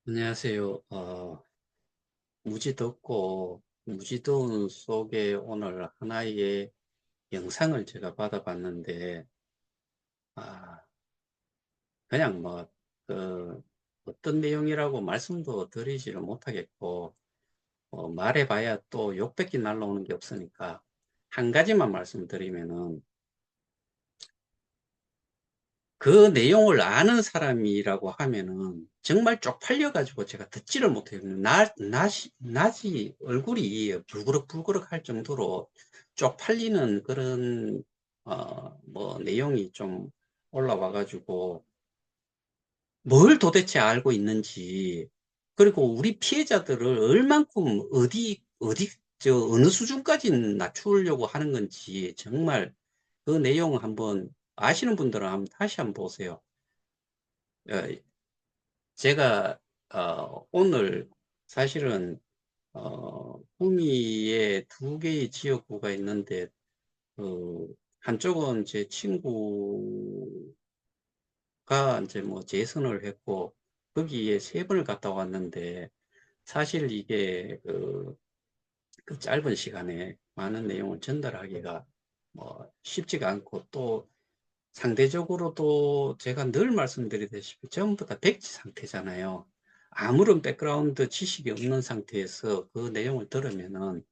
안녕하세요. 무지 덥고 무지 더운 속에 오늘 하나의 영상을 제가 받아봤는데, 아, 그냥 뭐, 그, 어떤 내용이라고 말씀도 드리지를 못하겠고, 말해봐야 또 욕밖에 날라오는 게 없으니까, 한 가지만 말씀드리면은, 그 내용을 아는 사람이라고 하면은 정말 쪽팔려가지고 제가 듣지를 못해요. 낮이 얼굴이 불그럭불그럭 할 정도로 쪽팔리는 그런, 뭐, 내용이 좀 올라와가지고 뭘 도대체 알고 있는지, 그리고 우리 피해자들을 얼만큼 어느 수준까지 낮추려고 하는 건지 정말 그 내용 한번 아시는 분들은 한번 다시 한번 보세요. 어, 제가 오늘 사실은 구미에 두 개의 지역구가 있는데, 한쪽은 제 친구가 이제 뭐 재선을 했고 거기에 세 번을 갔다 왔는데, 사실 이게 그 짧은 시간에 많은 내용을 전달하기가 뭐 쉽지가 않고, 또 상대적으로도 제가 늘 말씀드리다시피 전부 다 백지 상태잖아요. 아무런 백그라운드 지식이 없는 상태에서 그 내용을 들으면은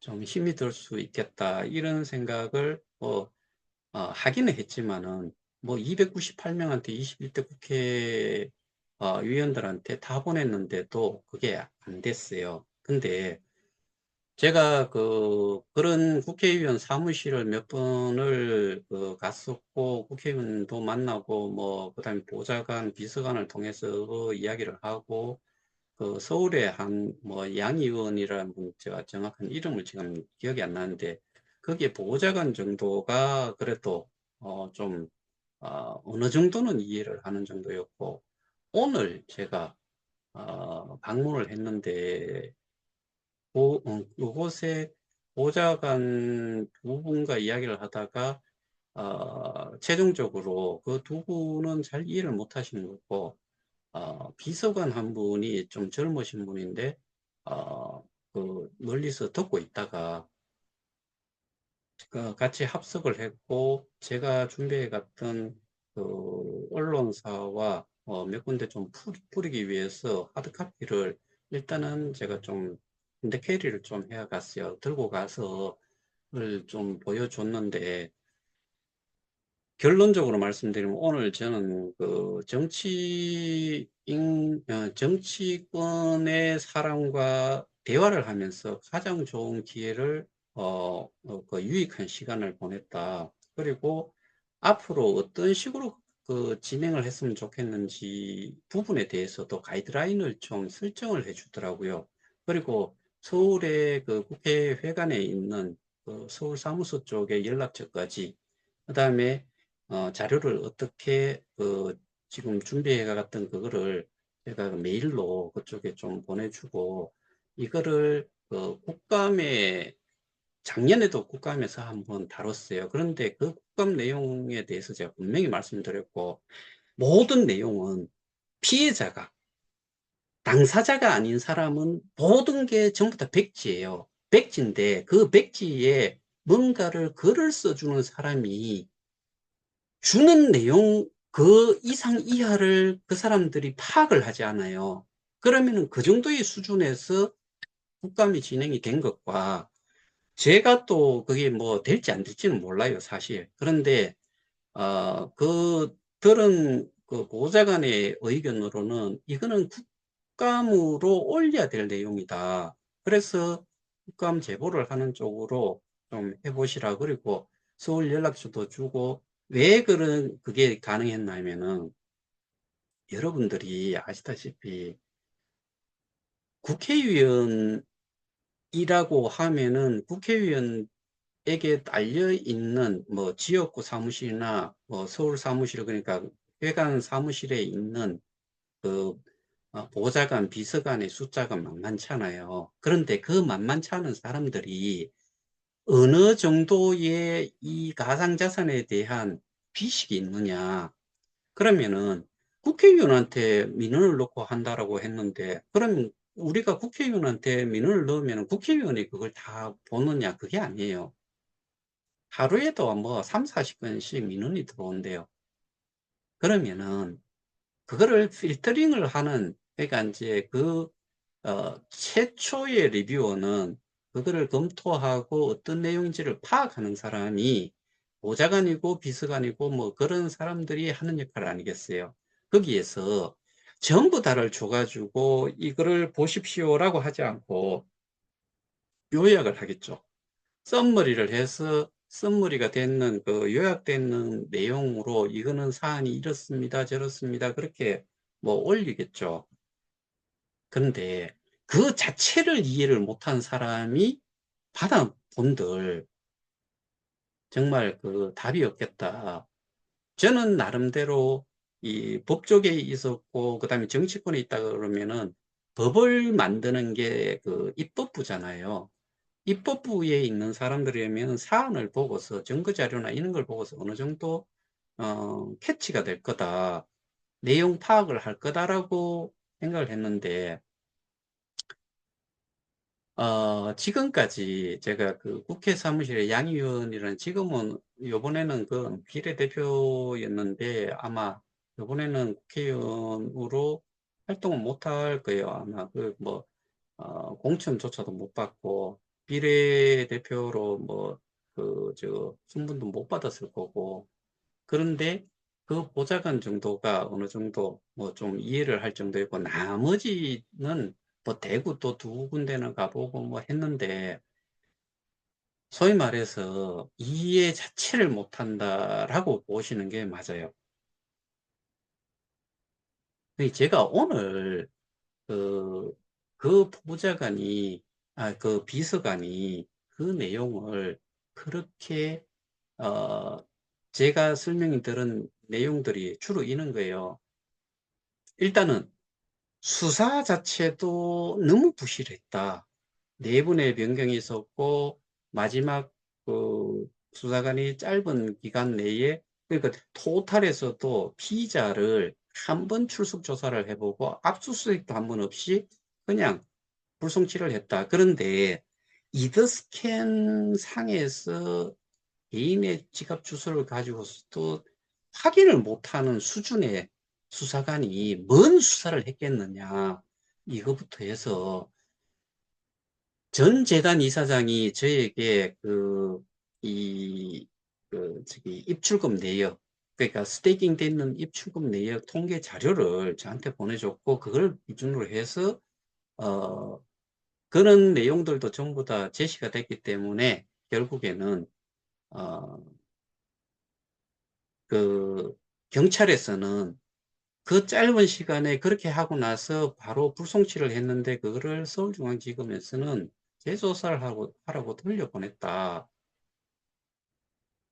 좀 힘이 들 수 있겠다, 이런 생각을 하기는 했지만은, 뭐 298명한테 21대 국회 의원들한테 다 보냈는데도 그게 안 됐어요. 근데 제가 그런 국회의원 사무실을 몇 번을 갔었고, 국회의원도 만나고, 뭐, 그 다음에 보좌관, 비서관을 통해서 이야기를 하고, 서울에 뭐, 양 의원이라는 분, 제가 정확한 이름을 지금 기억이 안 나는데, 거기에 보좌관 정도가 그래도, 좀, 어느 정도는 이해를 하는 정도였고, 오늘 제가, 방문을 했는데, 그곳에 보좌관 두 분과 이야기를 하다가, 최종적으로 그 두 분은 잘 이해를 못 하시는 거고, 비서관 한 분이 좀 젊으신 분인데, 멀리서 듣고 있다가, 같이 합석을 했고, 제가 준비해 갔던 언론사와 몇 군데 좀 풀이기 위해서 하드카피를, 일단은 제가 좀 핸드캐리를 좀 해갔어요. 들고 가서 그걸 좀 보여줬는데, 결론적으로 말씀드리면 오늘 저는 정치권의 사람과 대화를 하면서 가장 좋은 기회를, 유익한 시간을 보냈다. 그리고 앞으로 어떤 식으로 진행을 했으면 좋겠는지 부분에 대해서도 가이드라인을 좀 설정을 해주더라고요. 그리고 서울의 그 국회회관에 있는 서울 사무소 쪽의 연락처까지, 그다음에 자료를 어떻게 지금 준비해 갔던 그거를 제가 메일로 그쪽에 좀 보내주고, 이거를 국감에, 작년에도 국감에서 한번 다뤘어요. 그런데 그 국감 내용에 대해서 제가 분명히 말씀드렸고, 모든 내용은 피해자가, 당사자가 아닌 사람은 모든 게 전부 다 백지예요. 백지인데 그 백지에 뭔가를 글을 써주는 사람이 주는 내용 그 이상 이하를 그 사람들이 파악을 하지 않아요. 그러면은 그 정도의 수준에서 국감이 진행이 된 것과, 제가 또 그게 뭐 될지 안 될지는 몰라요, 사실. 그런데, 들은 그 보좌관의 의견으로는 이거는 국감으로 올려야 될 내용이다. 그래서 국감 제보를 하는 쪽으로 좀 해보시라. 그리고 서울 연락처도 주고, 왜 그게 가능했냐면은, 여러분들이 아시다시피 국회의원이라고 하면은 국회의원에게 딸려 있는 뭐 지역구 사무실이나 뭐 서울 사무실, 그러니까 회관 사무실에 있는 그 보좌관, 비서관의 숫자가 만만찮아요. 그런데 그 만만치 않은 사람들이 어느 정도의 이 가상자산에 대한 비식이 있느냐. 그러면은 국회의원한테 민원을 넣고 한다라고 했는데, 그럼 우리가 국회의원한테 민원을 넣으면 국회의원이 그걸 다 보느냐? 그게 아니에요. 하루에도 뭐 3, 40건씩 민원이 들어온대요. 그러면은 그거를 필터링을 하는, 그러니까 이제 최초의 리뷰어는 그거를 검토하고 어떤 내용인지를 파악하는 사람이 보좌관이고 비서관이고 뭐 그런 사람들이 하는 역할 아니겠어요. 거기에서 전부 다를 줘가지고 이거를 보십시오라고 하지 않고 요약을 하겠죠. 썸머리를 해서 썸머리가 되는 그 요약되는 내용으로 이거는 사안이 이렇습니다, 저렇습니다. 그렇게 뭐 올리겠죠. 그런데 그 자체를 이해를 못한 사람이 받아본들 정말 그 답이 없겠다. 저는 나름대로 이 법조계에 있었고 그다음에 정치권에 있다 그러면은 법을 만드는 게 그 입법부잖아요. 입법부에 있는 사람들이면 사안을 보고서 증거 자료나 이런 걸 보고서 어느 정도 캐치가 될 거다. 내용 파악을 할 거다라고 생각을 했는데 지금까지 제가 그 국회 사무실의 양의원이라는 지금은 요번에는 그 비례대표였는데 아마 요번에는 국회의원으로 활동을 못 할 거예요. 아마 그 뭐 공천조차도 못 받고 비례대표로 뭐 순번도 못 받았을 거고 그런데 그 보좌관 정도가 어느 정도 뭐 좀 이해를 할 정도였고 나머지는 뭐 대구 또 두 군데는 가보고 뭐 했는데 소위 말해서 이해 자체를 못한다라고 보시는 게 맞아요. 제가 오늘 그, 그 보좌관이, 그 비서관이 그 내용을 그렇게, 어, 제가 설명이 들은 내용들이 주로 이런 거예요. 일단은 수사 자체도 너무 부실했다. 네 분의 변경이 있었고, 마지막 그 수사관이 짧은 기간 내에, 그러니까 토탈에서도 피의자를 한 번 출석 조사를 해보고 압수수색도 한 번 없이 그냥 불송치를 했다. 그런데 이더스캔 상에서 개인의 지갑 주소를 가지고서도 확인을 못하는 수준의 수사관이 뭔 수사를 했겠느냐. 이거부터 해서 전 재단 이사장이 저에게 입출금 내역, 그러니까 스테이킹 되는 입출금 내역 통계 자료를 저한테 보내줬고, 그걸 기준으로 해서, 어, 그런 내용들도 전부 다 제시가 됐기 때문에, 결국에는, 어, 그, 경찰에서는 그 짧은 시간에 그렇게 하고 나서 바로 불송치를 했는데, 그거를 서울중앙지검에서는 재조사를 하라고 돌려보냈다.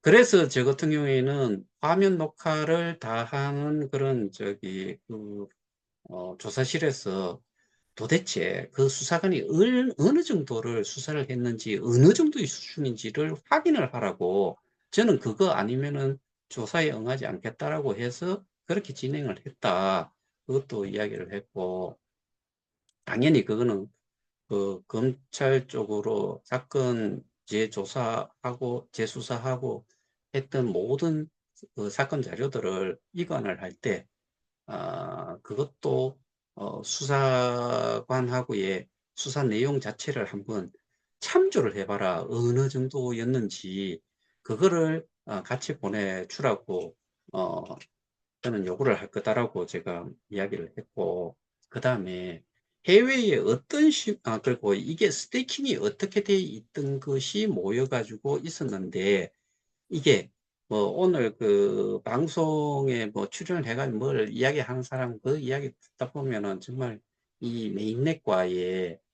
그래서 저 같은 경우에는 화면 녹화를 다 하는 그런 조사실에서 도대체 그 수사관이 어느 정도를 수사를 했는지 어느 정도의 수준인지를 확인을 하라고 저는 그거 아니면은 조사에 응하지 않겠다라고 해서 그렇게 진행을 했다. 그것도 이야기를 했고 당연히 그거는 그 검찰 쪽으로 사건 재조사하고 재수사하고 했던 모든 그 사건 자료들을 이관을 할 때, 그것도 수사관하고의 수사 내용 자체를 한번 참조를 해봐라. 어느 정도였는지, 그거를 같이 보내주라고, 어, 저는 요구를 할 거다라고 제가 이야기를 했고, 그 다음에 해외에 그리고 이게 스테이킹이 어떻게 돼 있던 것이 모여가지고 있었는데, 이게 뭐 오늘 그 방송에 뭐 출연을 해가지고 뭘 이야기하는 사람 그 이야기 듣다 보면은 정말 이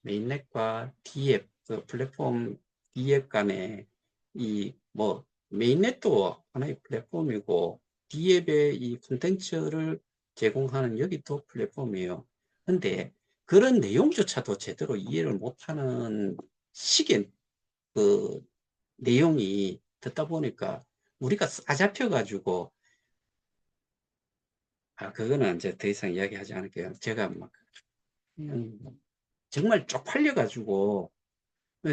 메인넷과 D앱, 그 플랫폼 D앱 간에 이 뭐 메인넷도 하나의 플랫폼이고 D앱의 이 콘텐츠를 제공하는 여기도 플랫폼이에요. 근데 그런 내용조차도 제대로 이해를 못하는 식의 그 내용이 듣다 보니까 우리가 싸잡혀가지고 그거는 이제 더 이상 이야기하지 않을게요. 제가 막 그냥 정말 쪽팔려가지고,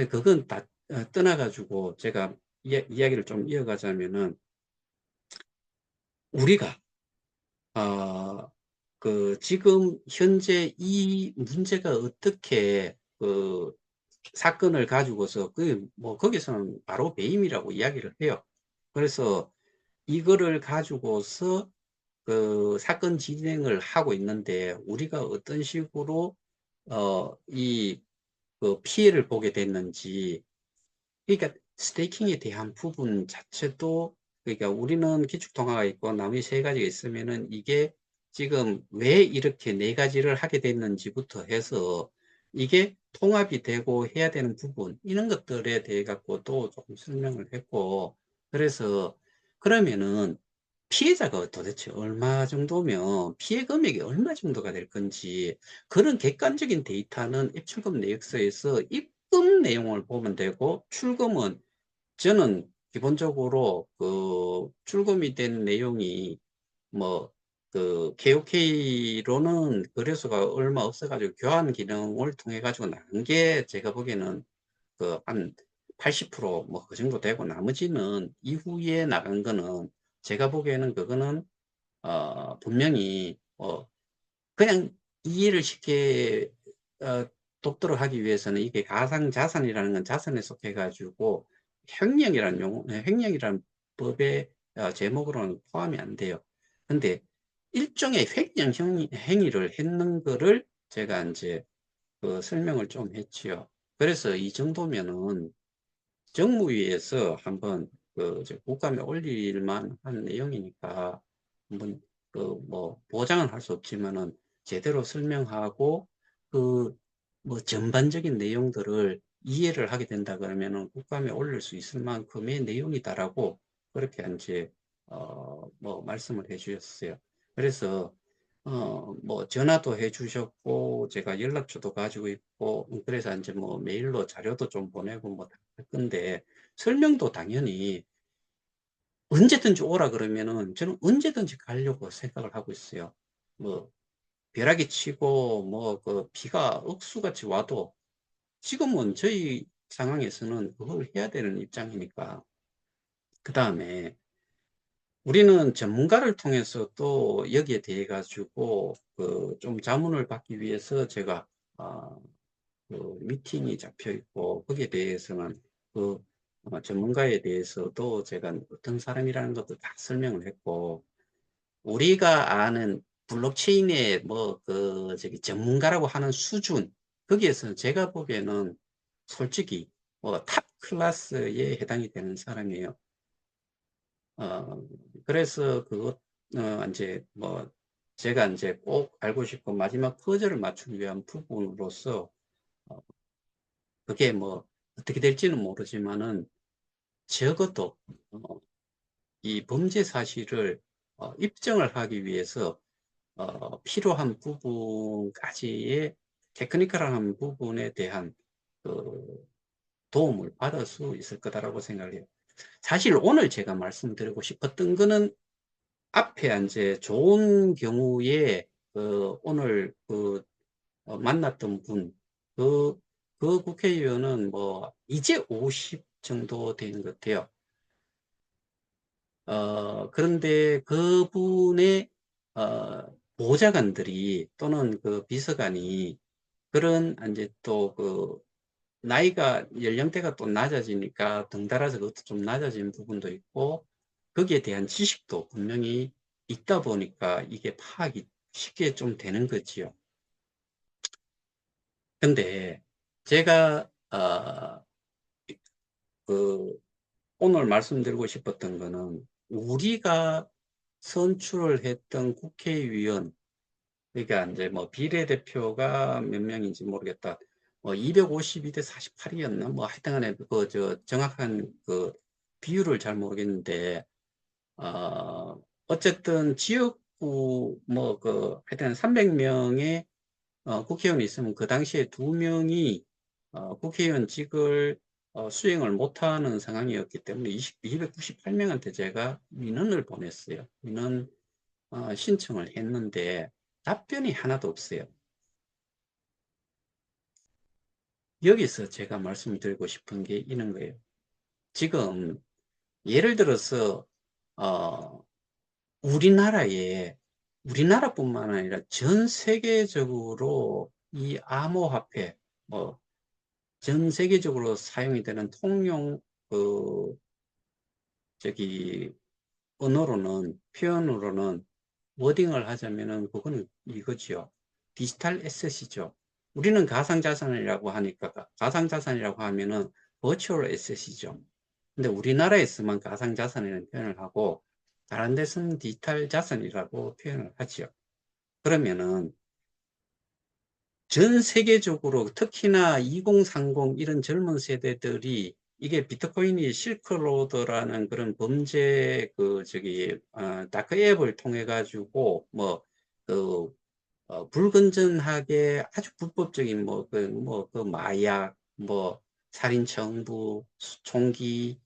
그건 다 떠나가지고 제가 이야기를 좀 이어가자면은, 우리가 지금 현재 이 문제가 어떻게 사건을 가지고서 뭐 거기서는 바로 배임이라고 이야기를 해요. 그래서 이거를 가지고서 사건 진행을 하고 있는데, 우리가 어떤 식으로 이 피해를 보게 됐는지, 그러니까 스테이킹에 대한 부분 자체도, 그러니까 우리는 기축통화가 있고 나머지 세 가지가 있으면은 이게 지금 왜 이렇게 네 가지를 하게 됐는지부터 해서 이게 통합이 되고 해야 되는 부분, 이런 것들에 대해 갖고도 조금 설명을 했고, 그래서 그러면은 피해자가 도대체 얼마 정도면 피해 금액이 얼마 정도가 될 건지, 그런 객관적인 데이터는 입출금 내역서에서 입금 내용을 보면 되고, 출금은 저는 기본적으로 출금이 된 내용이 뭐 KOK로는 거래소가 얼마 없어가지고 교환 기능을 통해 가지고 나온 게, 제가 보기에는 한 80% 그 정도 되고, 나머지는 이후에 나간 거는 제가 보기에는 그거는 분명히 그냥 이해를 쉽게 돕도록 하기 위해서는, 이게 가상자산이라는 건 자산에 속해 가지고 횡령이라는 법의 제목으로는 포함이 안 돼요. 근데 일종의 횡령 행위를 했는 거를 제가 이제 설명을 좀 했지요. 그래서 이 정도면은 정무위에서 한번 이제 국감에 올릴 만한 내용이니까, 한번 뭐 보장은 할 수 없지만은 제대로 설명하고, 그 뭐 전반적인 내용들을 이해를 하게 된다 그러면은 국감에 올릴 수 있을 만큼의 내용이다라고, 그렇게 이제 뭐 말씀을 해 주셨어요. 그래서 뭐 전화도 해 주셨고, 제가 연락처도 가지고 있고, 그래서 이제 뭐 메일로 자료도 좀 보내고 뭐 할 건데, 설명도 당연히 언제든지 오라 그러면은 저는 언제든지 가려고 생각을 하고 있어요. 뭐 벼락이 치고 뭐 비가 억수같이 와도, 지금은 저희 상황에서는 그걸 해야 되는 입장이니까. 그 다음에 우리는 전문가를 통해서 또 여기에 대해 가지고 좀 자문을 받기 위해서 제가 아, 미팅이 잡혀 있고, 거기에 대해서는 그 전문가에 대해서도 제가 어떤 사람이라는 것도 다 설명을 했고, 우리가 아는 블록체인의 저기 전문가라고 하는 수준, 거기에서는 제가 보기에는 솔직히 탑 클래스에 해당이 되는 사람이에요. 어, 그래서 이제 제가 이제 꼭 알고 싶고 마지막 퍼즐을 맞추기 위한 부분으로서, 어, 그게 뭐 어떻게 될지는 모르지만은, 적어도 이 범죄 사실을 입증을 하기 위해서 필요한 부분까지의 테크니컬한 부분에 대한 그 도움을 받을 수 있을 거다라고 생각해요. 사실 오늘 제가 말씀드리고 싶었던 거는, 앞에 이제 좋은 경우에 오늘 만났던 분, 그, 그 국회의원은 뭐 이제 50 정도 된 것 같아요. 그런데 그분의 보좌관들이 또는 그 비서관이, 그런 이제 또 나이가 연령대가 또 낮아지니까 덩달아서 그것도 좀 낮아진 부분도 있고, 거기에 대한 지식도 분명히 있다 보니까 이게 파악이 쉽게 좀 되는 거지요. 근데 제가 그 오늘 말씀드리고 싶었던 거는, 우리가 선출을 했던 국회의원, 그러니까 이제 뭐 비례대표가 몇 명인지 모르겠다. 252대 48이었나? 뭐 하여튼간에 정확한 비율을 잘 모르겠는데, 어쨌든 지역구 하여튼 300명의 국회의원이 있으면, 그 당시에 2명이 국회의원직을 수행을 못하는 상황이었기 때문에 298명한테 제가 민원을 보냈어요. 민원 신청을 했는데 답변이 하나도 없어요. 여기서 제가 말씀드리고 싶은 게 이런 거예요. 지금 예를 들어서 어, 우리나라에 우리나라뿐만 아니라 전 세계적으로 이 암호화폐 뭐 전 세계적으로 사용이 되는 통용 그 저기 언어로는 표현으로는 워딩을 하자면은 그거는 이거지요. 디지털 에셋이죠. 우리는 가상자산이라고 하니까 가상자산이라고 하면은 버추얼 에셋이죠. 근데 우리나라에서만 가상자산이라는 표현을 하고 다른 데서는 디지털 자산이라고 표현을 하지요. 그러면은 전 세계적으로 특히나 2030 이런 젊은 세대들이 이게 비트코인이 실크로드라는 그런 범죄 다크 앱을 통해 가지고 불건전하게 아주 불법적인 마약 살인 청부 총기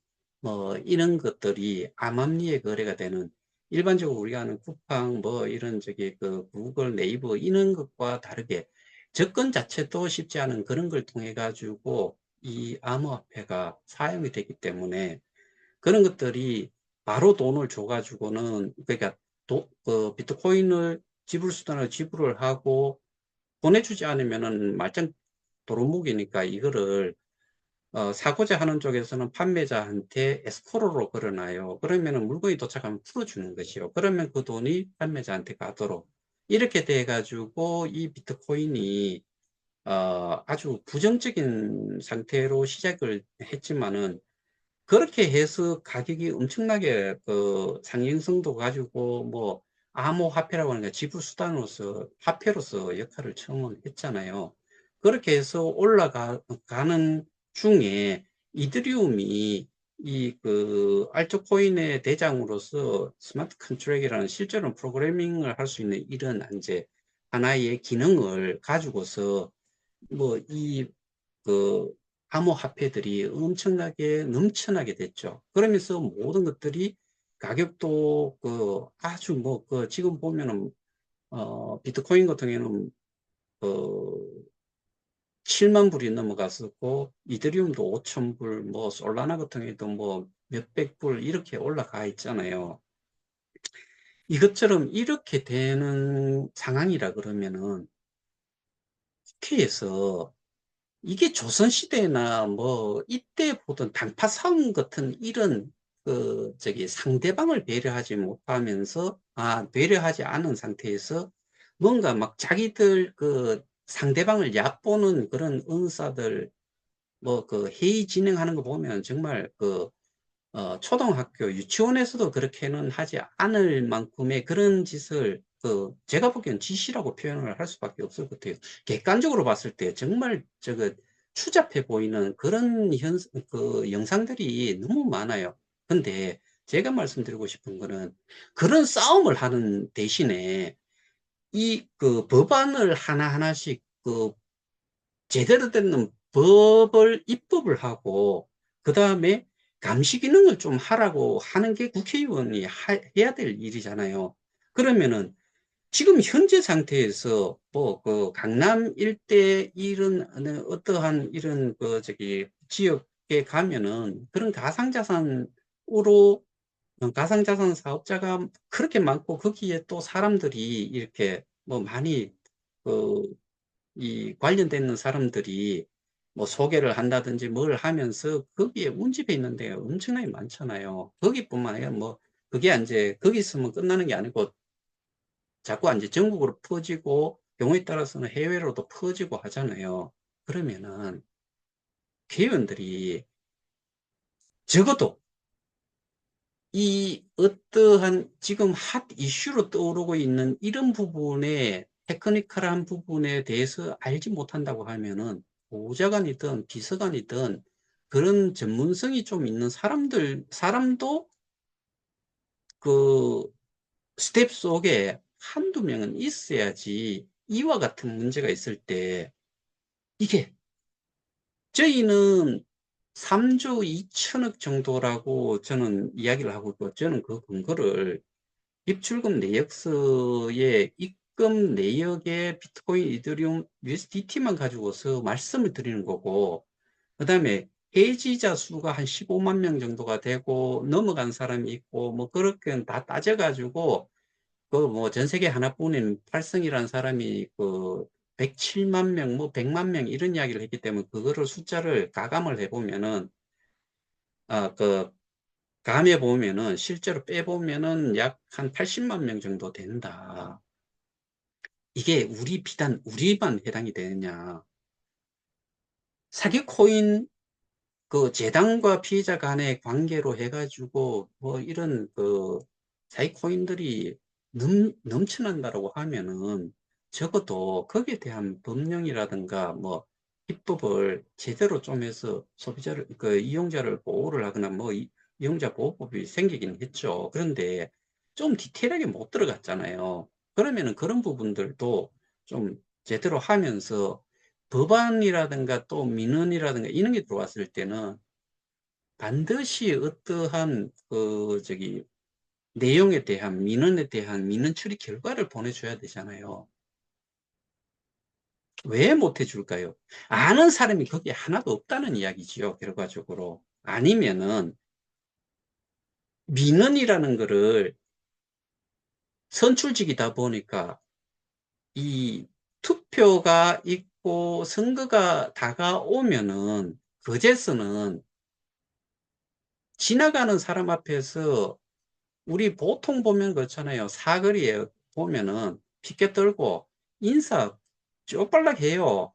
이런 것들이 암암리에 거래가 되는 일반적으로 우리가 아는 쿠팡 이런 구글 네이버 이런 것과 다르게 접근 자체도 쉽지 않은 그런 걸 통해 가지고 이 암호화폐가 사용이 되기 때문에 그런 것들이 바로 돈을 줘가지고는 그러니까 비트코인을 지불 수단을 지불을 하고 보내주지 않으면은 말짱 도루묵이니까 이거를 사고자 하는 쪽에서는 판매자한테 에스코로로 걸어놔요. 그러면은 물건이 도착하면 풀어주는 것이요. 그러면 그 돈이 판매자한테 가도록 이렇게 돼 가지고 이 비트코인이 아주 부정적인 상태로 시작을 했지만은 그렇게 해서 가격이 엄청나게 상행성도 가지고 암호화폐라고 하는 게 지불수단으로서 화폐로서 역할을 처음 했잖아요. 그렇게 해서 올라가는 중에 이더리움이 이 알트코인의 대장으로서 스마트 컨트랙이라는 실제로 프로그래밍을 할 수 있는 이런 이제 하나의 기능을 가지고서 이 그 암호화폐들이 엄청나게 넘쳐나게 됐죠. 그러면서 모든 것들이 가격도 아주 지금 보면은 비트코인 같은 경우는 어 7만 불이 넘어갔었고 이더리움도 5천 불, 솔라나 같은 경우도 몇백 불 이렇게 올라가 있잖아요. 이것처럼 이렇게 되는 상황이라 그러면은 국회에서 이게 조선시대나 이때 보던 단파 싸움 같은 이런 상대방을 배려하지 못하면서 배려하지 않은 상태에서 뭔가 막 자기들 상대방을 얕보는 그런 은사들 회의 진행하는 거 보면 정말 초등학교 유치원에서도 그렇게는 하지 않을 만큼의 그런 짓을 제가 보기엔 짓이라고 표현을 할 수밖에 없을 것 같아요. 객관적으로 봤을 때 정말 추잡해 보이는 그런 영상들이 너무 많아요. 근데 제가 말씀드리고 싶은 거는 그런 싸움을 하는 대신에 이 법안을 하나하나씩 제대로 된 법을 입법을 하고 그 다음에 감시 기능을 좀 하라고 하는 게 국회의원이 해야 될 일이잖아요. 그러면은 지금 현재 상태에서 강남 일대 이런 어떠한 이런 지역에 가면은 그런 가상자산 사업자가 그렇게 많고 거기에 또 사람들이 이렇게 많이 그 이 관련되는 사람들이 소개를 한다든지 뭘 하면서 거기에 운집해 있는 데가 엄청나게 많잖아요. 거기뿐만 아니라 그게 이제 거기 있으면 끝나는 게 아니고 자꾸 이제 전국으로 퍼지고 경우에 따라서는 해외로도 퍼지고 하잖아요. 그러면은 회원들이 적어도 이 어떠한 지금 핫 이슈로 떠오르고 있는 이런 부분에 테크니컬한 부분에 대해서 알지 못한다고 하면은 보좌관이든 비서관이든 그런 전문성이 좀 있는 사람도 그 스텝 속에 한두 명은 있어야지 이와 같은 문제가 있을 때 이게 저희는 3조 2천억 정도라고 저는 이야기를 하고 있고 저는 그 근거를 입출금 내역서에 입금 내역의 비트코인, 이더리움, USDT만 가지고서 말씀을 드리는 거고, 그 다음에 해지자 수가 한 15만 명 정도가 되고 넘어간 사람이 있고 뭐 그렇게 다 따져가지고 그 뭐 전 세계 하나뿐인 팔성이라는 사람이 그 107만 명, 뭐 100만 명 이런 이야기를 했기 때문에 그거를 숫자를 가감을 해보면은 그 감해 보면은 실제로 빼보면은 약 한 80만 명 정도 된다. 이게 비단 우리만 해당이 되느냐? 사기 코인 그 재단과 피해자 간의 관계로 해가지고 뭐 이런 그 사기코인들이 넘쳐난다라고 하면은 적어도 거기에 대한 법령이라든가 뭐 입법을 제대로 좀 해서 소비자를 그 이용자를 보호를 하거나 뭐 이용자 보호법이 생기긴 했죠. 그런데 좀 디테일하게 못 들어갔잖아요. 그러면은 그런 부분들도 좀 제대로 하면서 법안이라든가 또 민원이라든가 이런 게 들어왔을 때는 반드시 어떠한 내용에 대한 민원에 대한 민원 처리 결과를 보내줘야 되잖아요. 왜 못 해줄까요? 아는 사람이 거기에 하나도 없다는 이야기지요, 결과적으로. 아니면은 민원이라는 거를 선출직이다 보니까 이 투표가 있고 선거가 다가오면은 그제서는 지나가는 사람 앞에서 우리 보통 보면 그렇잖아요. 사거리에 보면은 피켓 들고 인사 쪽발락 해요.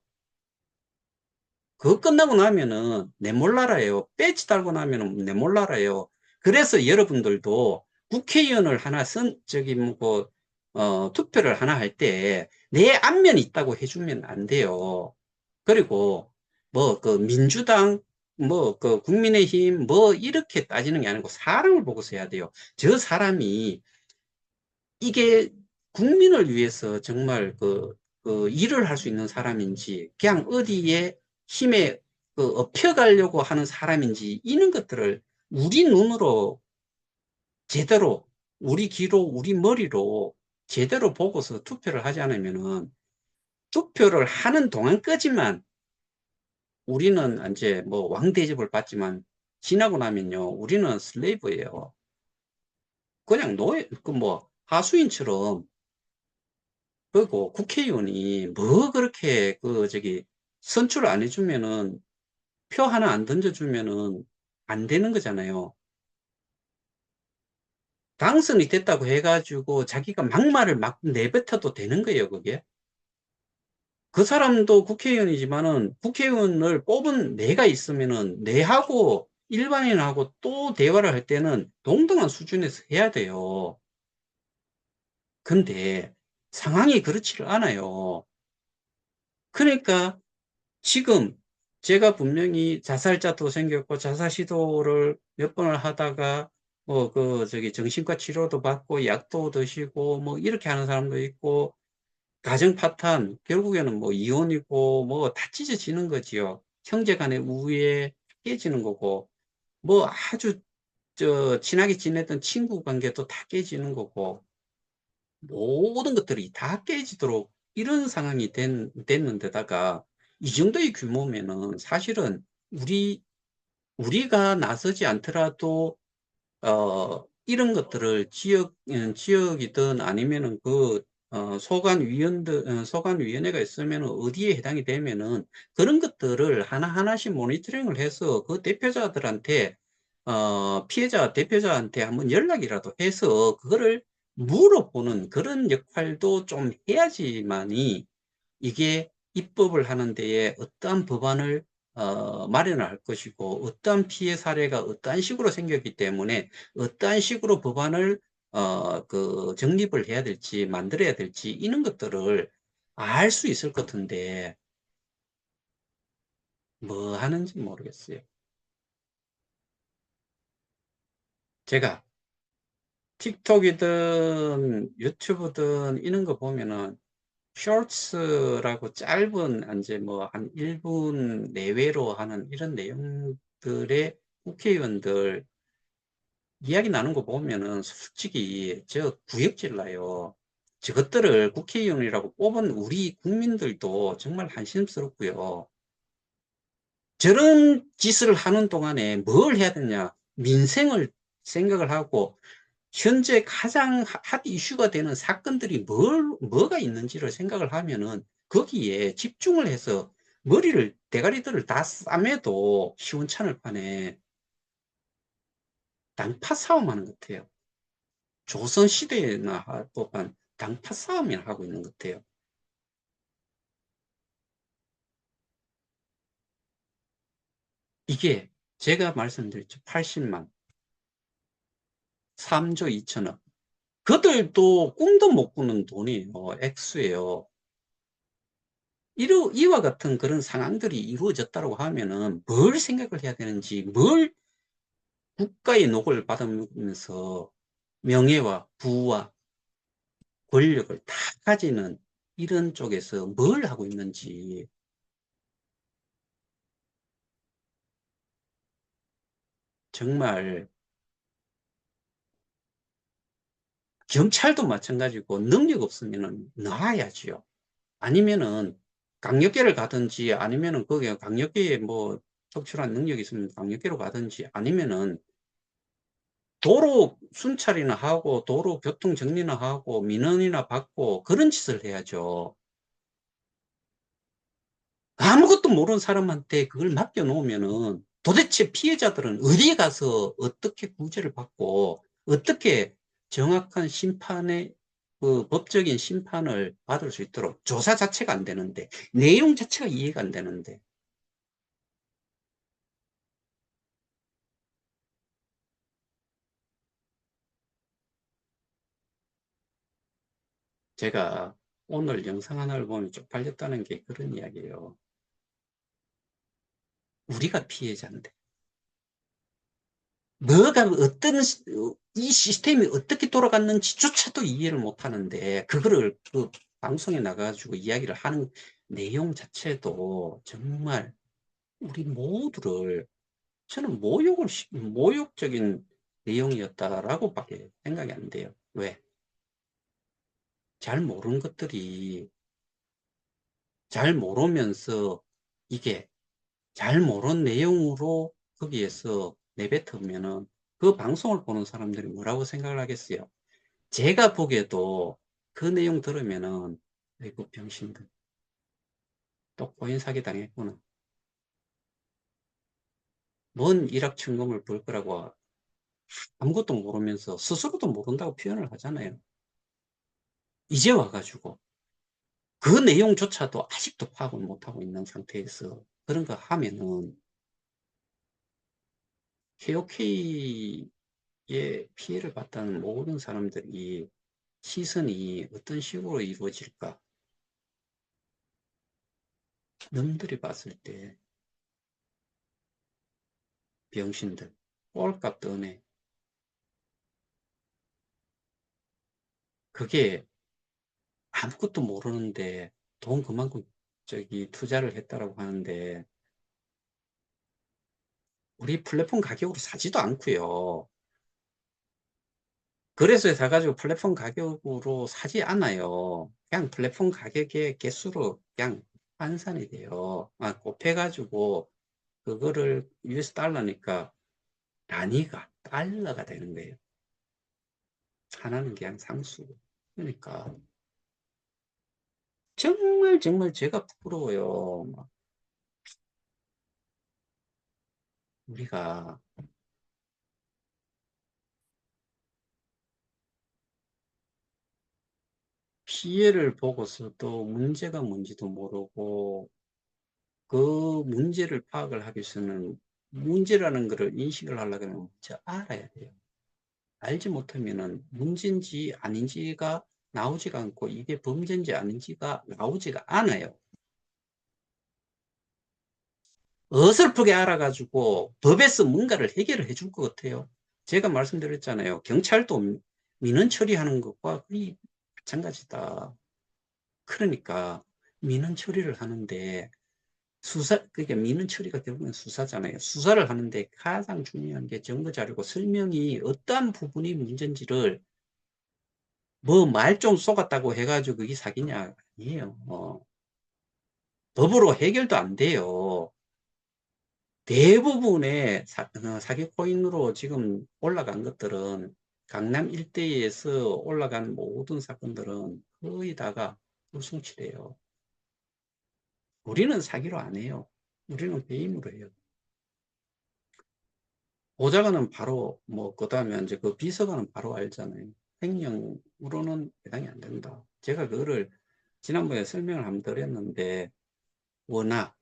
그거 끝나고 나면은 내몰라라요. 배지 달고 나면은 내몰라라요. 그래서 여러분들도 국회의원을 하나 투표를 하나 할 때 내 안면이 있다고 해주면 안 돼요. 그리고 뭐 그 민주당 뭐 그 국민의힘 뭐 이렇게 따지는 게 아니고 사람을 보고서 해야 돼요. 저 사람이 이게 국민을 위해서 정말 그 일을 할 수 있는 사람인지, 그냥 어디에 힘에 업혀가려고 하는 사람인지, 이런 것들을 우리 눈으로 제대로, 우리 귀로, 우리 머리로 제대로 보고서 투표를 하지 않으면은 투표를 하는 동안까지만 우리는 이제 뭐 왕대접을 받지만 지나고 나면요, 우리는 슬레이브예요. 그냥 그 뭐 하수인처럼. 그리고 국회의원이 뭐 그렇게 선출 안 해주면은 표 하나 안 던져주면은 안 되는 거잖아요. 당선이 됐다고 해가지고 자기가 막말을 막 내뱉어도 되는 거예요, 그게. 그 사람도 국회의원이지만은 국회의원을 뽑은 내가 있으면은 내하고 일반인하고 또 대화를 할 때는 동등한 수준에서 해야 돼요. 근데 상황이 그렇지를 않아요. 그러니까 지금 제가 분명히 자살자도 생겼고 자살 시도를 몇 번을 하다가 뭐 정신과 치료도 받고 약도 드시고 뭐 이렇게 하는 사람도 있고 가정 파탄 결국에는 뭐 이혼이고 뭐 다 찢어지는 거지요. 형제 간의 우애 깨지는 거고 뭐 아주 친하게 지냈던 친구 관계도 다 깨지는 거고 모든 것들이 다 깨지도록 이런 상황이 됐는데다가 이 정도의 규모면은 사실은 우리가 나서지 않더라도 이런 것들을 지역이든 아니면은 소관위원회가 있으면은 어디에 해당이 되면은 그런 것들을 하나하나씩 모니터링을 해서 그 대표자들한테, 피해자 대표자한테 한번 연락이라도 해서 그거를 물어보는 그런 역할도 좀 해야지만이 이게 입법을 하는 데에 어떠한 법안을 마련을 할 것이고 어떠한 피해 사례가 어떠한 식으로 생겼기 때문에 어떠한 식으로 법안을 정립을 해야 될지 만들어야 될지 이런 것들을 알 수 있을 것 같은데 뭐 하는지 모르겠어요. 제가 틱톡이든 유튜브든 이런 거 보면은 쇼츠라고 짧은 이제 뭐 한 1분 내외로 하는 이런 내용들의 국회의원들 이야기 나눈 거 보면은 솔직히 저 구역질 나요. 저것들을 국회의원이라고 뽑은 우리 국민들도 정말 한심스럽고요. 저런 짓을 하는 동안에 뭘 해야 되냐? 민생을 생각을 하고 현재 가장 핫 이슈가 되는 사건들이 뭐가 있는지를 생각을 하면은 거기에 집중을 해서 머리를, 대가리들을 다 싸매도 시원찮을 판에 당파 싸움하는 것 같아요. 조선시대나 할 법한 당파 싸움을 하고 있는 것 같아요. 이게 제가 말씀드렸죠. 80만, 3조 2천억. 그들도 꿈도 못 꾸는 돈이에요. 액수예요. 이와 같은 그런 상황들이 이루어졌다고 하면은 뭘 생각을 해야 되는지, 뭘 국가의 녹을 받으면서 명예와 부와 권력을 다 가지는 이런 쪽에서 뭘 하고 있는지 정말 경찰도 마찬가지고 능력 없으면은 놔야지요. 아니면은 강력계를 가든지 아니면은 거기에 강력계에 뭐 특출한 능력이 있으면 강력계로 가든지 아니면은 도로 순찰이나 하고 도로 교통 정리나 하고 민원이나 받고 그런 짓을 해야죠. 아무것도 모르는 사람한테 그걸 맡겨놓으면은 도대체 피해자들은 어디에 가서 어떻게 구제를 받고 어떻게 정확한 심판의 그 법적인 심판을 받을 수 있도록 조사 자체가 안 되는데 내용 자체가 이해가 안 되는데 제가 오늘 영상 하나를 보면 쪽팔렸다는 게 그런 이야기예요. 우리가 피해자인데 뭐가 어떤 이 시스템이 어떻게 돌아갔는지조차도 이해를 못 하는데 그거를 그 방송에 나가가지고 이야기를 하는 내용 자체도 정말 우리 모두를 저는 모욕적인 내용이었다라고밖에 생각이 안 돼요. 왜? 잘 모르는 것들이 잘 모르면서 이게 잘 모르는 내용으로 거기에서 내뱉으면은 그 방송을 보는 사람들이 뭐라고 생각을 하겠어요? 제가 보기에도 그 내용 들으면은 아이고 병신들 또 코인 사기 당했구나. 뭔 일확천금을 벌 거라고 아무것도 모르면서 스스로도 모른다고 표현을 하잖아요. 이제 와가지고 그 내용조차도 아직도 파악을 못하고 있는 상태에서 그런 거 하면은 KOK의 피해를 봤다는 모든 사람들이 시선이 어떤 식으로 이루어질까? 남들이 봤을 때 병신들 꼴값 떠네. 그게 아무것도 모르는데 돈 그만큼 투자를 했다라고 하는데 우리 플랫폼 가격으로 사지도 않고요. 그래서 사가지고 플랫폼 가격으로 사지 않아요. 그냥 플랫폼 가격의 개수로 그냥 환산이 돼요. 곱해가지고 그거를 US 달러니까 단위가 달러가 되는 거예요. 하나는 그냥 상수. 그러니까 정말 정말 제가 부러워요. 우리가 피해를 보고서도 문제가 뭔지도 모르고 그 문제를 파악을 하기 위해서는 문제라는 것을 인식을 하려면 먼저 알아야 돼요. 알지 못하면은 문제인지 아닌지가 나오지가 않고 이게 범죄인지 아닌지가 나오지가 않아요. 어설프게 알아가지고 법에서 뭔가를 해결을 해줄 것 같아요. 제가 말씀드렸잖아요. 경찰도 민원 처리하는 것과 거의 마찬가지다. 그러니까 민원 처리를 하는데 그게 민원 처리가 결국은 수사잖아요. 수사를 하는데 가장 중요한 게 증거 자료고 설명이 어떠한 부분이 문제인지를 뭐 말 좀 쏘갔다고 해가지고 그게 사기냐? 아니에요. 법으로 해결도 안 돼요. 대부분의 사기 코인으로 지금 올라간 것들은 강남 일대에서 올라간 모든 사건들은 거의 다가 불송치래요. 우리는 사기로 안 해요. 우리는 배임으로 해요. 보좌관은 바로 뭐 그다음에 이제 그 비서관은 바로 알잖아요. 횡령으로는 해당이 안 된다. 제가 그거를 지난번에 설명을 한번 드렸는데 워낙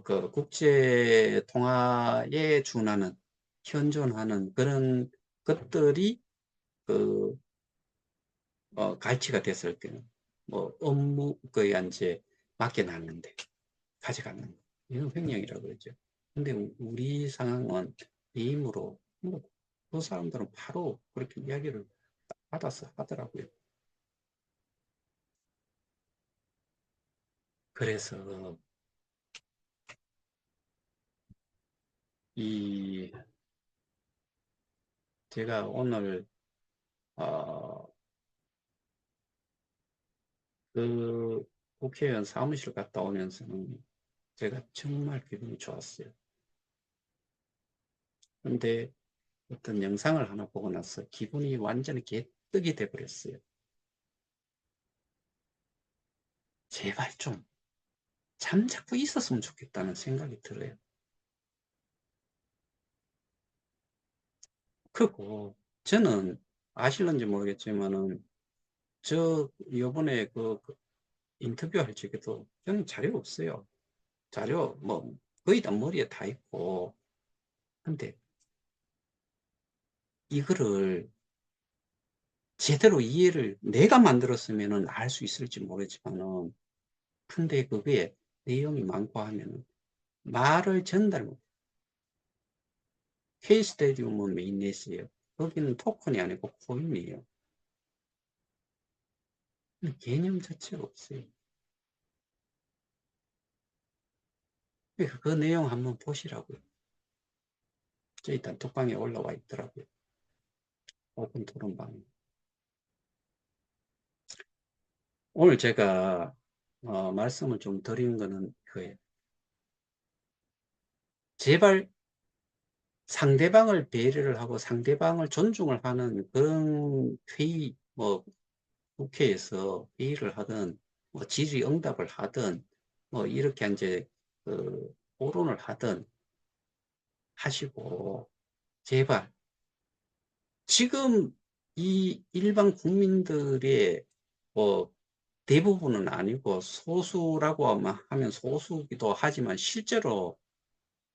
그 국제 통화에 준하는 현존하는 그런 것들이 그 갈취가 됐을 때는 뭐 업무 거에 이제 맡겨놨는데 가져가는 거. 이건 횡령이라고 그러죠. 근데 우리 상황은 배임으로 뭐그 사람들은 바로 그렇게 이야기를 받아서 하더라고요. 그래서 이 제가 오늘 어, 그 국회의원 사무실 갔다 오면서는 제가 정말 기분이 좋았어요. 근데 어떤 영상을 하나 보고 나서 기분이 완전히 개떡이 돼버렸어요. 제발 좀 잠자고 있었으면 좋겠다는 생각이 들어요. 그리고 저는 아실는지 모르겠지만은 저 요번에 그 인터뷰 할 적에도 저는 자료 없어요. 자료 뭐 거의 다 머리에 다 있고. 근데 이거를 제대로 이해를 내가 만들었으면은 알 수 있을지 모르지만은 근데 그게 내용이 많고 하면은 말을 전달 못. K스테디움은 메인넷이에요. 거기는 토큰이 아니고 코인이에요. 개념 자체가 없어요. 그러니까 그 내용 한번 보시라고요. 저 일단 톡방에 올라와 있더라고요. 오픈 토론방에. 오늘 제가 말씀을 좀 드린 거는 그예요. 제발 상대방을 배려를 하고 상대방을 존중을 하는 그런 회의, 뭐 국회에서 회의를 하든 뭐 질의응답을 하든 뭐 이렇게 이제 그 토론을 하든 하시고 제발 지금 이 일반 국민들의 뭐 대부분은 아니고 소수라고 하면 소수기도 하지만 실제로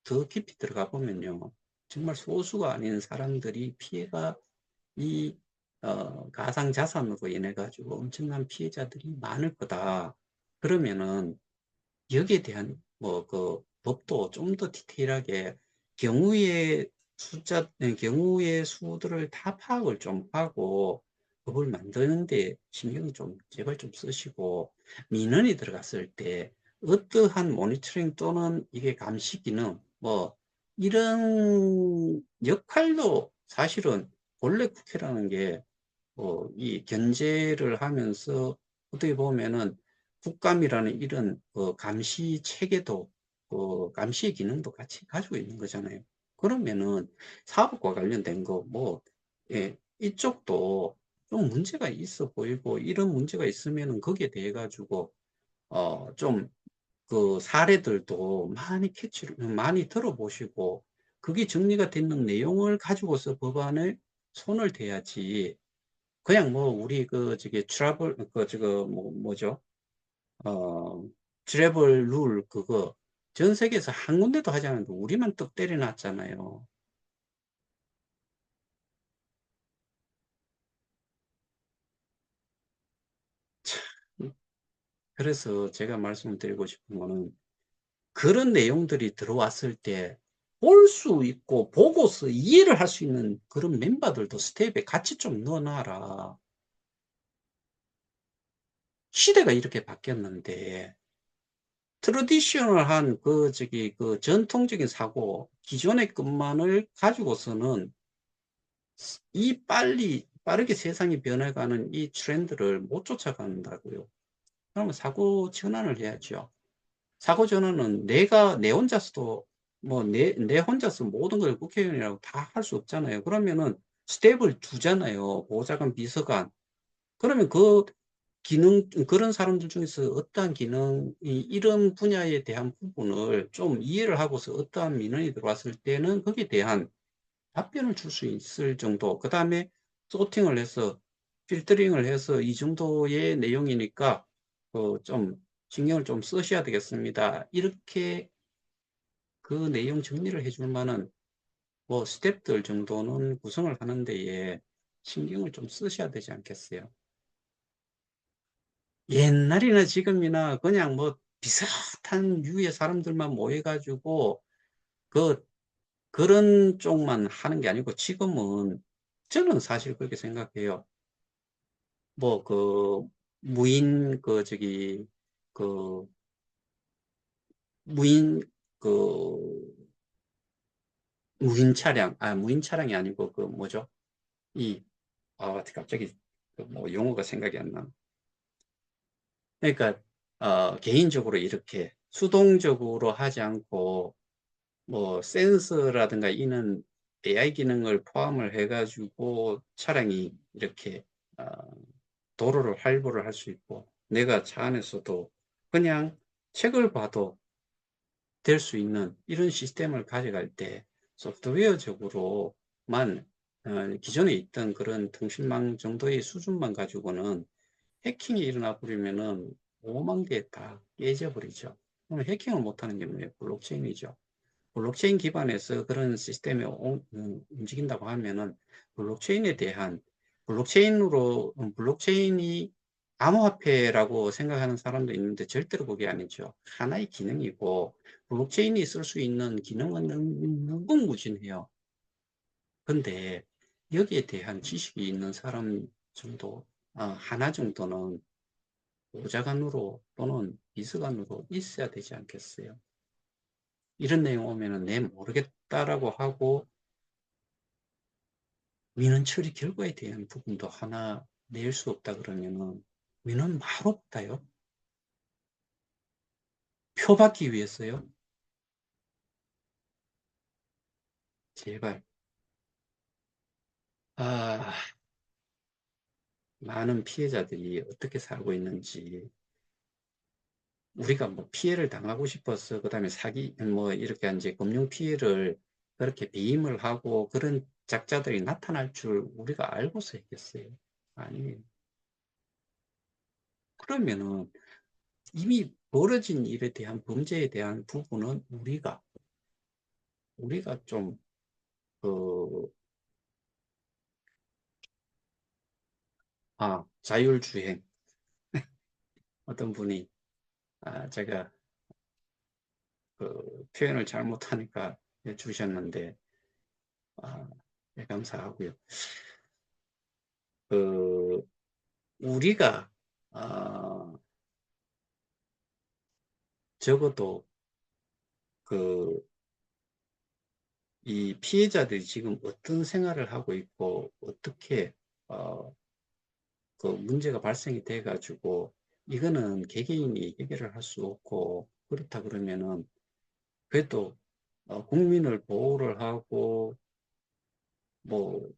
더 깊이 들어가 보면요. 정말 소수가 아닌 사람들이 피해가 이 가상자산으로 인해 가지고 엄청난 피해자들이 많을 거다. 그러면은 여기에 대한 뭐 그 법도 좀 더 디테일하게 경우의 경우의 수들을 다 파악을 좀 하고 법을 만드는데 신경 좀 제발 좀 쓰시고 민원이 들어갔을 때 어떠한 모니터링 또는 이게 감시 기능 뭐 이런 역할도 사실은 본래 국회라는 게 이 견제를 하면서 어떻게 보면은 국감이라는 이런 감시 체계도 감시 기능도 같이 가지고 있는 거잖아요. 그러면은 사법과 관련된 거 뭐, 예, 이쪽도 좀 문제가 있어 보이고 이런 문제가 있으면은 거기에 대해 가지고 좀 그 사례들도 많이 캐치를 많이 들어보시고 그게 정리가 되는 내용을 가지고서 법안에 손을 대야지 그냥 뭐 우리 그 저기 트러블 그 저거 뭐죠? 어 트래블 룰 그거 전 세계에서 한 군데도 하지 않았는데 우리만 떡 때려 놨잖아요. 그래서 제가 말씀을 드리고 싶은 거는 그런 내용들이 들어왔을 때 볼 수 있고 보고서 이해를 할 수 있는 그런 멤버들도 스텝에 같이 좀 넣어 놔라. 시대가 이렇게 바뀌었는데 트레디셔널한 그 전통적인 사고, 기존의 것만을 가지고서는 빠르게 세상이 변해가는 이 트렌드를 못 쫓아간다고요. 그러면 사고 전환을 해야죠. 사고 전환은 내 혼자서도 내 혼자서 모든 걸 국회의원이라고 다 할 수 없잖아요. 그러면은 스텝을 두잖아요. 보좌관, 비서관. 그러면 그런 사람들 중에서 어떠한 기능이 이런 분야에 대한 부분을 좀 이해를 하고서 어떠한 민원이 들어왔을 때는 거기에 대한 답변을 줄 수 있을 정도. 그 다음에 소팅을 해서 필터링을 해서 이 정도의 내용이니까 좀 신경을 좀 쓰셔야 되겠습니다. 이렇게 그 내용 정리를 해줄 만한 스텝들 정도는 구성을 하는 데에 신경을 좀 쓰셔야 되지 않겠어요? 옛날이나 지금이나 그냥 비슷한 유의 사람들만 모여가지고 그 그런 쪽만 하는 게 아니고 지금은 저는 사실 그렇게 생각해요. 그 무인 그 무인 그 무인 차량 무인 차량이 아니고 그 뭐죠? 이 갑자기 그뭐 용어가 생각이 안 나. 그러니까 개인적으로 이렇게 수동적으로 하지 않고 센서라든가 이런 AI 기능을 포함을 해가지고 차량이 이렇게 어, 도로를 활보를 할 수 있고 내가 차 안에서도 그냥 책을 봐도 될 수 있는 이런 시스템을 가져갈 때 소프트웨어적으로만 기존에 있던 그런 통신망 정도의 수준만 가지고는 해킹이 일어나 버리면은 오만 개 다 깨져버리죠. 그럼 해킹을 못하는 게 뭐예요? 블록체인이죠. 블록체인 기반에서 그런 시스템이 움직인다고 하면은 블록체인에 대한 블록체인이 암호화폐라고 생각하는 사람도 있는데 절대로 그게 아니죠. 하나의 기능이고 블록체인이 쓸 수 있는 기능은 무궁무진해요. 근데 여기에 대한 지식이 있는 사람 정도, 하나 정도는 보좌관으로 또는 비서관으로 있어야 되지 않겠어요? 이런 내용 오면은 내 모르겠다라고 하고 민원 처리 결과에 대한 부분도 하나 낼 수 없다 그러면은 민원 바로 없다요? 표 받기 위해서요? 제발. 아, 많은 피해자들이 어떻게 살고 있는지 우리가 피해를 당하고 싶어서 그다음에 사기 이렇게 이제 금융 피해를 그렇게 배임을 하고 그런 작자들이 나타날 줄 우리가 알고서 했겠어요? 아니, 그러면은 이미 벌어진 일에 대한 범죄에 대한 부분은 우리가 좀 그, 자율주행. 어떤 분이, 제가 표현을 잘못하니까 주셨는데, 아, 네, 감사하고요. 그, 우리가, 아, 적어도 그, 이 피해자들이 지금 어떤 생활을 하고 있고, 어떻게, 어, 그 문제가 발생이 돼가지고, 이거는 개개인이 해결을 할 수 없고, 그렇다 그러면은, 그래도 국민을 보호를 하고, 뭐,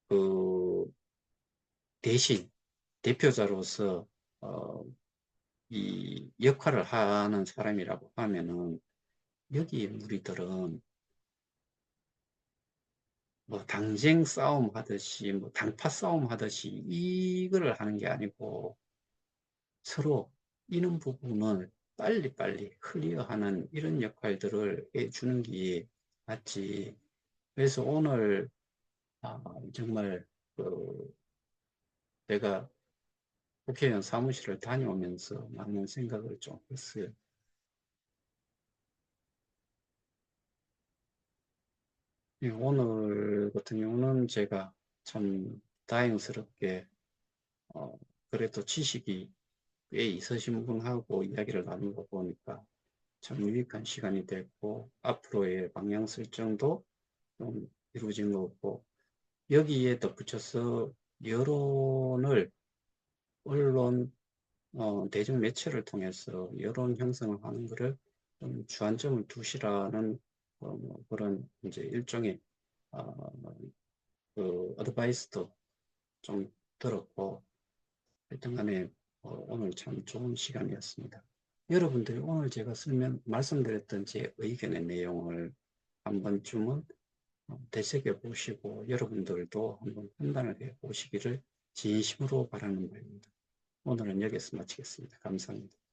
그, 대신 대표자로서 어, 이 역할을 하는 사람이라고 하면은 여기 우리들은 당쟁 싸움 하듯이 당파 싸움 하듯이 이거를 하는 게 아니고 서로 이런 부분을 빨리빨리 클리어하는 이런 역할들을 해주는 게 맞지. 그래서 오늘 정말 그 내가 국회의원 사무실을 다녀오면서 많은 생각을 좀 했어요. 예, 오늘 같은 경우는 제가 참 다행스럽게 어, 그래도 지식이 꽤 있으신 분하고 이야기를 나눈 거 보니까 참 유익한 시간이 됐고, 앞으로의 방향 설정도 좀 이루어진 거고, 여기에 덧붙여서 여론을, 언론, 대중 매체를 통해서 여론 형성을 하는 것을 좀 주안점을 두시라는 뭐 그런 이제 일종의 어, 그 어드바이스도 좀 들었고, 하여튼 간에 오늘 참 좋은 시간이었습니다. 여러분들이 오늘 제가 말씀드렸던 제 의견의 내용을 한 번쯤은 되새겨 보시고 여러분들도 한번 판단을 해 보시기를 진심으로 바라는 바입니다. 오늘은 여기서 마치겠습니다. 감사합니다.